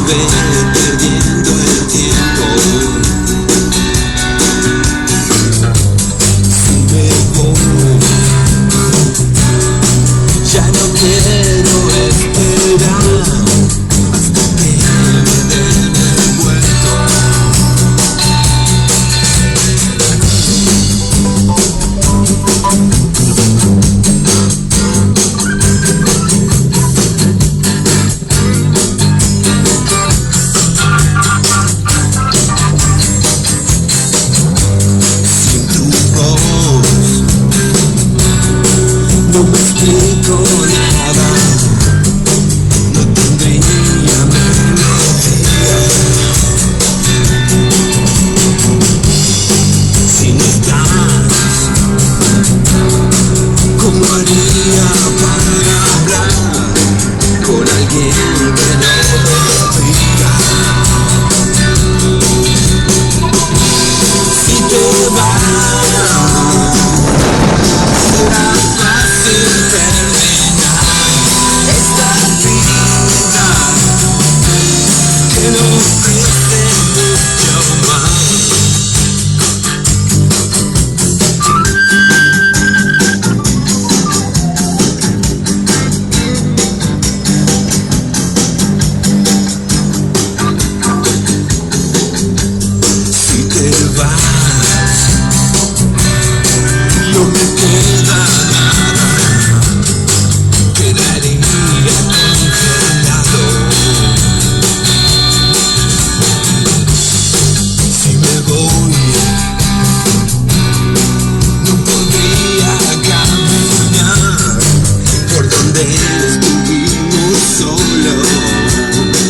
ve perdiendo el tiempo. Si me voy, ya no quiero esperar hasta que me den el vuelto. No me explico nada, no tendría melodía. Si no estás, ¿cómo haría para hablar con alguien que no me diga? Si te vas, será fácil terminar esta vida que no ofrece mucho más. Si te vas, no me queda nada, quedaría congelado. Si me voy, no podría caminar por donde estuvimos solos.